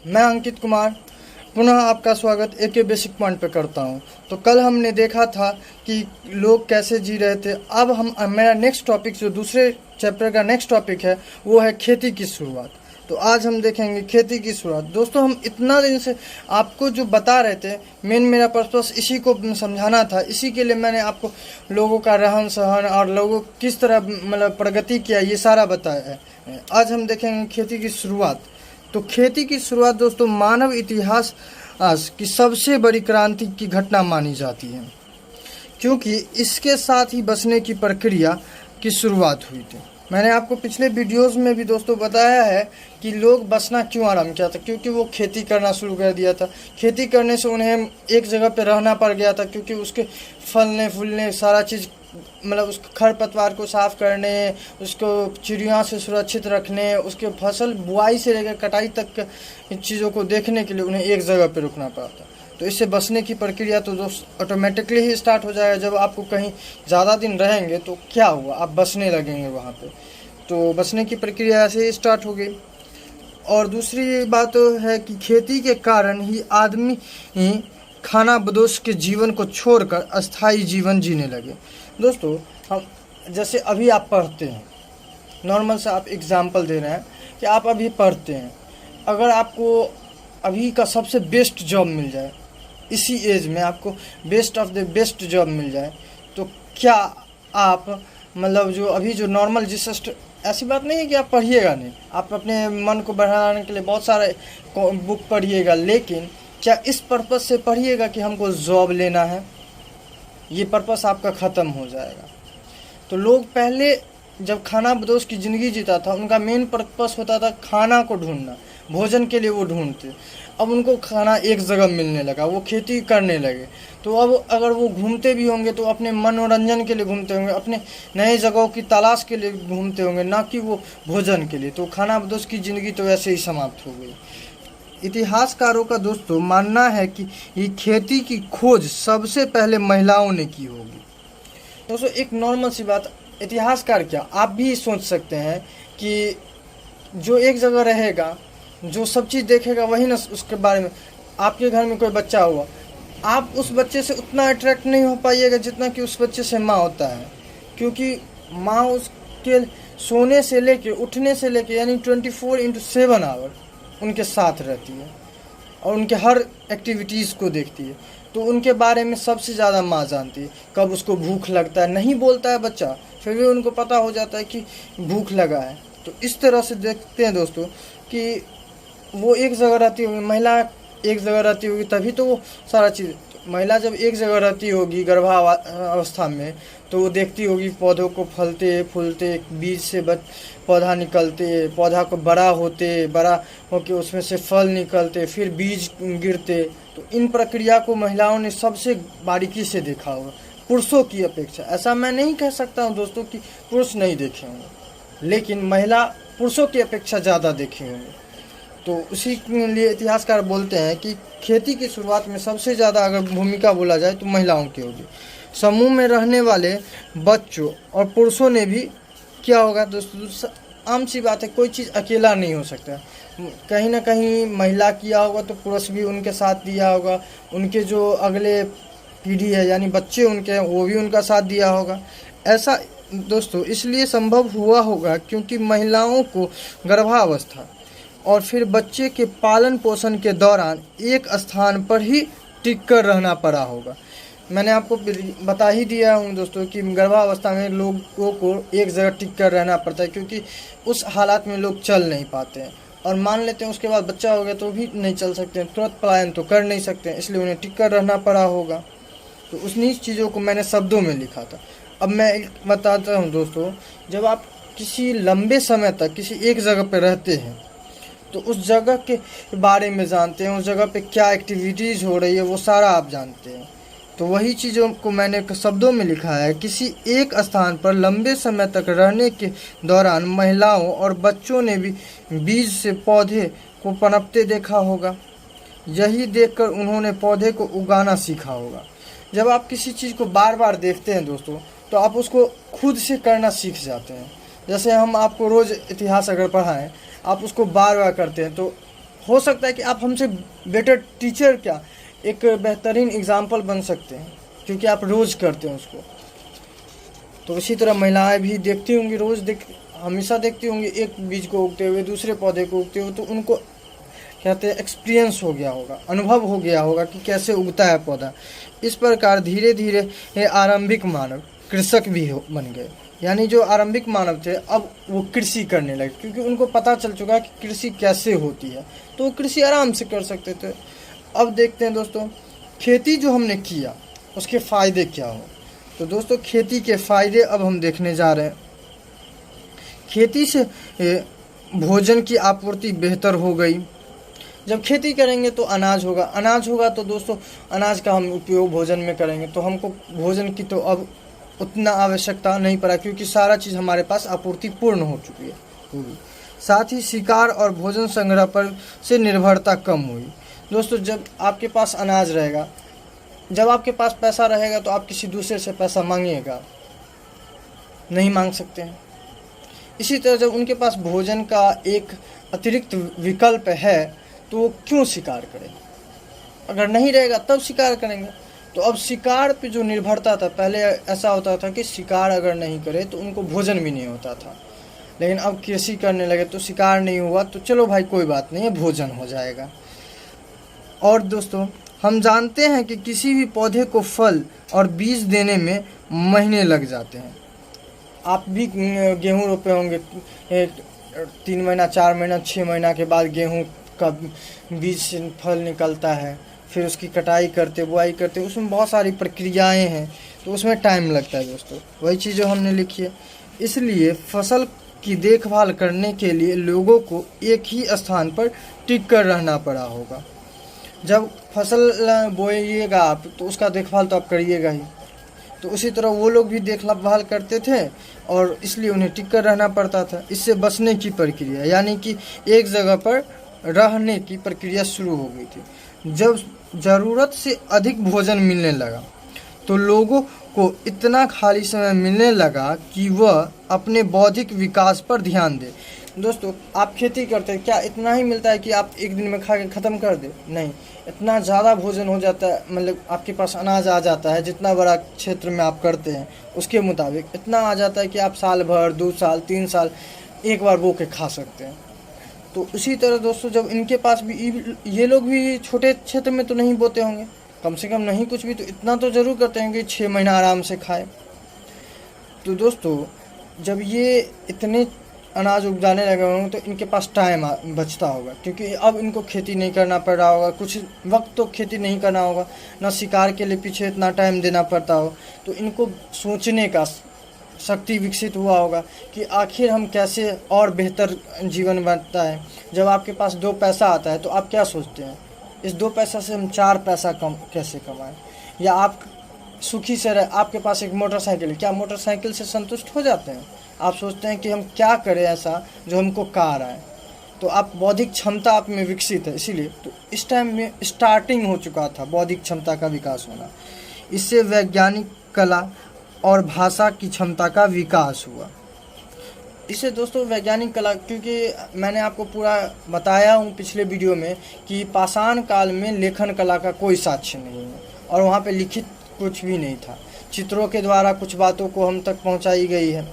मैं अंकित कुमार पुनः आपका स्वागत एक बेसिक पॉइंट पे करता हूँ। तो कल हमने देखा था कि लोग कैसे जी रहे थे। अब मेरा नेक्स्ट टॉपिक जो दूसरे चैप्टर का नेक्स्ट टॉपिक है वो है खेती की शुरुआत। तो आज हम देखेंगे खेती की शुरुआत। दोस्तों, हम इतना दिन से आपको जो बता रहे थे, मेरा पर्पस इसी को समझाना था। इसी के लिए मैंने आपको लोगों का रहन सहन और लोगों किस तरह प्रगति किया ये सारा बताया है। आज हम देखेंगे खेती की शुरुआत। तो खेती की शुरुआत दोस्तों मानव इतिहास की सबसे बड़ी क्रांति की घटना मानी जाती है, क्योंकि इसके साथ ही बसने की प्रक्रिया की शुरुआत हुई थी। मैंने आपको पिछले वीडियोस में भी दोस्तों बताया है कि लोग बसना क्यों आराम किया था, क्योंकि वो खेती करना शुरू कर दिया था। खेती करने से उन्हें एक जगह पे रहना पड़ गया था, क्योंकि उसके फलने फूलने सारा चीज़ उस खरपतवार को साफ करने, उसको चिड़िया से सुरक्षित रखने, उसके फसल बुआई से लेकर कटाई तक के चीज़ों को देखने के लिए उन्हें एक जगह पे रुकना पड़ा था। तो इससे बसने की प्रक्रिया तो दोस्त ऑटोमेटिकली ही स्टार्ट हो जाएगा। जब आपको कहीं ज़्यादा दिन रहेंगे तो क्या हुआ, आप बसने लगेंगे वहाँ पे। तो बसने की प्रक्रिया ऐसे ही स्टार्ट हो गई। और दूसरी बात तो है कि खेती के कारण ही आदमी खाना बदोश के जीवन को छोड़कर अस्थायी जीवन जीने लगे। दोस्तों, हम जैसे अभी आप पढ़ते हैं, नॉर्मल से आप एग्जाम्पल दे रहे हैं कि आप अभी पढ़ते हैं। अगर आपको अभी का सबसे बेस्ट जॉब मिल जाए, इसी एज में आपको best of the best job मिल जाए, तो क्या आप जो अभी जो नॉर्मल ऐसी बात नहीं है कि आप पढ़िएगा नहीं, आप अपने मन को बढ़ाने के लिए बहुत सारे बुक पढ़िएगा, लेकिन क्या इस पर्पस से पढ़िएगा कि हमको जॉब लेना है? ये पर्पस आपका ख़त्म हो जाएगा। तो लोग पहले जब खाना बदोश की ज़िंदगी जीता था, उनका मेन पर्पस होता था खाना को ढूंढना, भोजन के लिए वो ढूंढते। अब उनको खाना एक जगह मिलने लगा, वो खेती करने लगे। तो अब अगर वो घूमते भी होंगे तो अपने मनोरंजन के लिए घूमते होंगे, अपने नए जगहों की तलाश के लिए घूमते होंगे, ना कि वो भोजन के लिए। तो खाना बदोश की ज़िंदगी तो ऐसे ही समाप्त हो गई। इतिहासकारों का दोस्तों मानना है कि ये खेती की खोज सबसे पहले महिलाओं ने की होगी। दोस्तों, एक नॉर्मल सी बात, इतिहासकार क्या, आप भी सोच सकते हैं कि जो एक जगह रहेगा, जो सब चीज़ देखेगा, वही ना उसके बारे में। आपके घर में कोई बच्चा हुआ, आप उस बच्चे से उतना अट्रैक्ट नहीं हो पाइएगा जितना कि उस बच्चे से माँ होता है, क्योंकि माँ उसके सोने से लेके उठने से लेके यानी 24/7 आवर उनके साथ रहती है और उनके हर एक्टिविटीज़ को देखती है। तो उनके बारे में सबसे ज़्यादा माँ जानती है। कब उसको भूख लगता है, नहीं बोलता है बच्चा, फिर भी उनको पता हो जाता है कि भूख लगा है। तो इस तरह से देखते हैं दोस्तों कि वो एक जगह रहती होगी, महिला एक जगह रहती होगी, तभी तो वो सारा चीज़। महिला जब एक जगह रहती होगी गर्भावस्था में, तो वो देखती होगी पौधों को फलते फूलते, बीज से पौधा निकलते, पौधा को बड़ा होते, बड़ा होके उसमें से फल निकलते, फिर बीज गिरते। तो इन प्रक्रिया को महिलाओं ने सबसे बारीकी से देखा होगा, पुरुषों की अपेक्षा। ऐसा मैं नहीं कह सकता हूँ दोस्तों कि पुरुष नहीं देखे होंगे, लेकिन महिला पुरुषों की अपेक्षा ज़्यादा देखे होंगे। तो उसी के लिए इतिहासकार बोलते हैं कि खेती की शुरुआत में सबसे ज़्यादा अगर भूमिका बोला जाए तो महिलाओं की होगी। समूह में रहने वाले बच्चों और पुरुषों ने भी क्या होगा दोस्तों, आम सी बात है, कोई चीज़ अकेला नहीं हो सकता। कहीं ना कहीं महिला किया होगा तो पुरुष भी उनके साथ दिया होगा, उनके जो अगले पीढ़ी है यानी बच्चे उनके हैं वो भी उनका साथ दिया होगा। ऐसा दोस्तों इसलिए संभव हुआ होगा क्योंकि महिलाओं को गर्भावस्था और फिर बच्चे के पालन पोषण के दौरान एक स्थान पर ही टिक कर रहना पड़ा होगा। मैंने आपको बता ही दिया हूँ दोस्तों कि गर्भावस्था में लोगों को एक जगह टिक कर रहना पड़ता है, क्योंकि उस हालात में लोग चल नहीं पाते हैं। और मान लेते हैं उसके बाद बच्चा हो गया तो भी नहीं चल सकते हैं, तुरंत पलायन तो कर नहीं सकते हैं, इसलिए उन्हें टिक कर रहना पड़ा होगा। तो उन्हीं चीज़ों को मैंने शब्दों में लिखा था। अब मैं बताता हूँ दोस्तों, जब आप किसी लंबे समय तक किसी एक जगह पर रहते हैं तो उस जगह के बारे में जानते हैं, उस जगह पे क्या एक्टिविटीज़ हो रही है वो सारा आप जानते हैं। तो वही चीज़ों को मैंने शब्दों में लिखा है। किसी एक स्थान पर लंबे समय तक रहने के दौरान महिलाओं और बच्चों ने भी बीज से पौधे को पनपते देखा होगा। यही देखकर उन्होंने पौधे को उगाना सीखा होगा। जब आप किसी चीज़ को बार बार देखते हैं दोस्तों, तो आप उसको खुद से करना सीख जाते हैं। जैसे हम आपको रोज़ इतिहास अगर पढ़ाएं, आप उसको बार बार करते हैं तो हो सकता है कि आप हमसे बेटर टीचर क्या एक बेहतरीन एग्जाम्पल बन सकते हैं, क्योंकि आप रोज़ करते हैं उसको। तो इसी तरह महिलाएं भी देखती होंगी, हमेशा देखती होंगी एक बीज को उगते हुए, दूसरे पौधे को उगते हुए, तो उनको कहते हैं एक्सपीरियंस हो गया होगा, अनुभव हो गया होगा कि कैसे उगता है पौधा। इस प्रकार धीरे धीरे ये आरंभिक मानव कृषक भी बन गए, यानी जो आरंभिक मानव थे अब वो कृषि करने लगे, क्योंकि उनको पता चल चुका कि कृषि कैसे होती है, तो वो कृषि आराम से कर सकते थे। अब देखते हैं दोस्तों, खेती जो हमने किया उसके फ़ायदे क्या हो। तो दोस्तों खेती के फ़ायदे अब हम देखने जा रहे हैं। खेती से भोजन की आपूर्ति बेहतर हो गई। जब खेती करेंगे तो अनाज होगा तो दोस्तों अनाज का हम उपयोग भोजन में करेंगे, तो हमको भोजन की तो अब उतना आवश्यकता नहीं पड़ा, क्योंकि सारा चीज़ हमारे पास आपूर्ति पूर्ण हो चुकी है। साथ ही शिकार और भोजन संग्रह पर से निर्भरता कम हुई। दोस्तों जब आपके पास अनाज रहेगा, जब आपके पास पैसा रहेगा, तो आप किसी दूसरे से पैसा मांगिएगा, नहीं मांग सकते हैं। इसी तरह जब उनके पास भोजन का एक अतिरिक्त विकल्प है तो वो क्यों शिकार करें, अगर नहीं रहेगा तब शिकार करेंगे। तो अब शिकार पे जो निर्भरता था, पहले ऐसा होता था कि शिकार अगर नहीं करे तो उनको भोजन भी नहीं होता था, लेकिन अब कृषि करने लगे तो शिकार नहीं हुआ तो चलो भाई कोई बात नहीं है, भोजन हो जाएगा। और दोस्तों हम जानते हैं कि किसी भी पौधे को फल और बीज देने में महीने लग जाते हैं। आप भी गेहूँ रोपे होंगे, 3 महीना 4 महीना 6 महीना के बाद गेहूँ का बीज से फल निकलता है, फिर उसकी कटाई करते, बुआई करते, उसमें बहुत सारी प्रक्रियाएं हैं, तो उसमें टाइम लगता है दोस्तों। वही चीज़ जो हमने लिखी है। इसलिए फसल की देखभाल करने के लिए लोगों को एक ही स्थान पर टिक कर रहना पड़ा होगा। जब फसल बोइएगा आप तो उसका देखभाल तो आप करिएगा ही, तो उसी तरह वो लोग भी देखभाल करते थे और इसलिए उन्हें टिक कर रहना पड़ता था। इससे बचने की प्रक्रिया, यानी कि एक जगह पर रहने की प्रक्रिया शुरू हो गई थी। जब ज़रूरत से अधिक भोजन मिलने लगा तो लोगों को इतना खाली समय मिलने लगा कि वह अपने बौद्धिक विकास पर ध्यान दे। दोस्तों आप खेती करते हैं, क्या इतना ही मिलता है कि आप एक दिन में खा के ख़त्म कर दे? नहीं, इतना ज़्यादा भोजन हो जाता है, मतलब आपके पास अनाज आ जाता है, जितना बड़ा क्षेत्र में आप करते हैं उसके मुताबिक इतना आ जाता है कि आप साल भर 2 साल 3 साल एक बार बो के खा सकते हैं। तो उसी तरह दोस्तों जब इनके पास भी, ये लोग भी छोटे क्षेत्र में तो नहीं बोते होंगे, कम से कम नहीं कुछ भी तो इतना तो ज़रूर करते हैं कि 6 महीना आराम से खाए। तो दोस्तों जब ये इतने अनाज उगाने लगे होंगे तो इनके पास टाइम बचता होगा, क्योंकि अब इनको खेती नहीं करना पड़ रहा होगा, कुछ वक्त तो खेती नहीं करना होगा, ना शिकार के लिए पीछे इतना टाइम देना पड़ता हो, तो इनको सोचने का शक्ति विकसित हुआ होगा कि आखिर हम कैसे और बेहतर जीवन बनता है। जब आपके पास 2 पैसा आता है तो आप क्या सोचते हैं, इस 2 पैसा से हम 4 पैसा कैसे कमाएं, या आप सुखी से रहे। आपके पास एक मोटरसाइकिल है, क्या मोटरसाइकिल से संतुष्ट हो जाते हैं? आप सोचते हैं कि हम क्या करें ऐसा जो हमको कार आए। तो आप बौद्धिक क्षमता आप में विकसित है, इसीलिए तो इस टाइम में स्टार्टिंग हो चुका था बौद्धिक क्षमता का विकास होना। इससे वैज्ञानिक कला और भाषा की क्षमता का विकास हुआ। इससे दोस्तों वैज्ञानिक कला, क्योंकि मैंने आपको पूरा बताया हूँ पिछले वीडियो में कि पाषाण काल में लेखन कला का कोई साक्ष्य नहीं है और वहाँ पे लिखित कुछ भी नहीं था, चित्रों के द्वारा कुछ बातों को हम तक पहुँचाई गई है।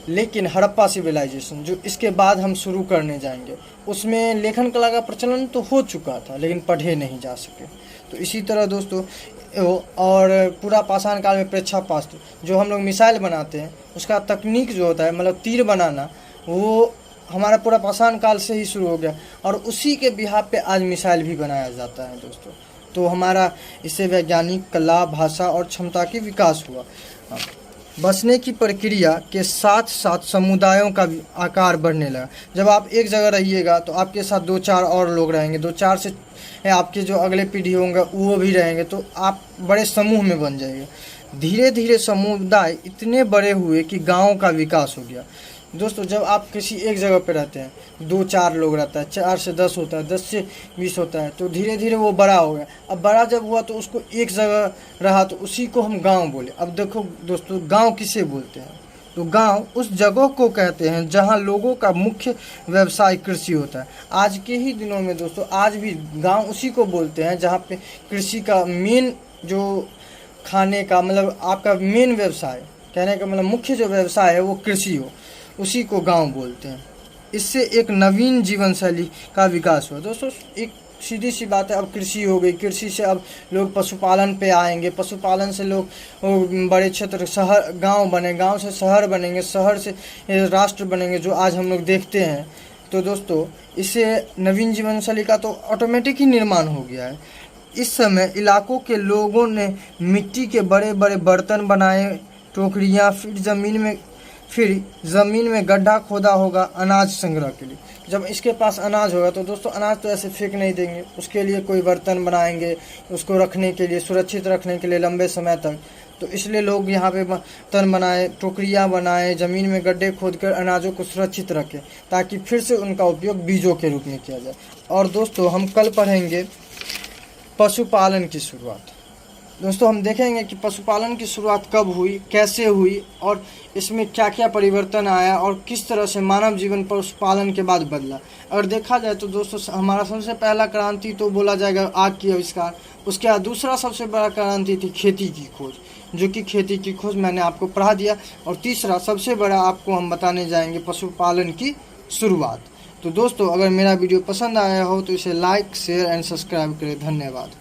लेकिन हड़प्पा सिविलाइजेशन जो इसके बाद हम शुरू करने जाएंगे, उसमें लेखन कला का प्रचलन तो हो चुका था लेकिन पढ़े नहीं जा सके। तो इसी तरह दोस्तों, और पूरा पाषाण काल में प्रेक्षापास्त्र जो हम लोग मिसाइल बनाते हैं उसका तकनीक जो होता है, मतलब तीर बनाना, वो हमारा पूरा पाषाण काल से ही शुरू हो गया और उसी के बिहाफ पे आज मिसाइल भी बनाया जाता है दोस्तों। तो हमारा इससे वैज्ञानिक कला, भाषा और क्षमता की विकास हुआ। बसने की प्रक्रिया के साथ साथ समुदायों का भी आकार बढ़ने लगा। जब आप एक जगह रहिएगा तो आपके साथ 2-4 और लोग रहेंगे, 2-4 से आपके जो अगले पीढ़ी होंगे वो भी रहेंगे, तो आप बड़े समूह में बन जाएंगे। धीरे धीरे समुदाय इतने बड़े हुए कि गाँव का विकास हो गया। दोस्तों जब आप किसी एक जगह पे रहते हैं, 2-4 लोग रहता है, 4 से 10 होता है, 10 से 20 होता है, तो धीरे धीरे वो बड़ा हो गया। अब बड़ा जब हुआ तो उसको एक जगह रहा तो उसी को हम गांव बोले। अब देखो दोस्तों गांव किसे बोलते हैं, तो गांव उस जगह को कहते हैं जहां लोगों का मुख्य व्यवसाय कृषि होता है। आज के ही दिनों में दोस्तों आज भी गांव उसी को बोलते हैं जहां पे कृषि का मेन जो खाने का मतलब आपका मेन व्यवसाय, कहने का मतलब मुख्य जो व्यवसाय है वो कृषि हो, उसी को गांव बोलते हैं। इससे एक नवीन जीवन शैली का विकास हुआ। दोस्तों एक सीधी सी बात है, अब कृषि हो गई, कृषि से अब लोग पशुपालन पे आएंगे, पशुपालन से लोग बड़े क्षेत्र शहर गांव बने, गांव से शहर बनेंगे, शहर से राष्ट्र बनेंगे, जो आज हम लोग देखते हैं। तो दोस्तों इससे नवीन जीवन शैली का तो ऑटोमेटिक ही निर्माण हो गया है। इस समय इलाकों के लोगों ने मिट्टी के बड़े बड़े बर्तन बनाए, टोकरियाँ, फिर ज़मीन में गड्ढा खोदा होगा अनाज संग्रह के लिए। जब इसके पास अनाज होगा तो दोस्तों अनाज तो ऐसे फेंक नहीं देंगे, उसके लिए कोई बर्तन बनाएंगे, उसको रखने के लिए, सुरक्षित रखने के लिए लंबे समय तक। तो इसलिए लोग यहाँ पे बर्तन बनाए, टोकरियाँ बनाए, ज़मीन में गड्ढे खोदकर अनाजों को सुरक्षित रखें ताकि फिर से उनका उपयोग बीजों के रूप में किया जाए। और दोस्तों हम कल पढ़ेंगे पशुपालन की शुरुआत। दोस्तों हम देखेंगे कि पशुपालन की शुरुआत कब हुई, कैसे हुई और इसमें क्या क्या परिवर्तन आया और किस तरह से मानव जीवन पशुपालन के बाद बदला। अगर देखा जाए तो दोस्तों हमारा सबसे पहला क्रांति तो बोला जाएगा आग की आविष्कार। उसके बाद दूसरा सबसे बड़ा क्रांति थी खेती की खोज, जो कि खेती की खोज मैंने आपको पढ़ा दिया। और तीसरा सबसे बड़ा आपको हम बताने जाएंगे पशुपालन की शुरुआत। तो दोस्तों अगर मेरा वीडियो पसंद आया हो तो इसे लाइक, शेयर एंड सब्सक्राइब करें। धन्यवाद।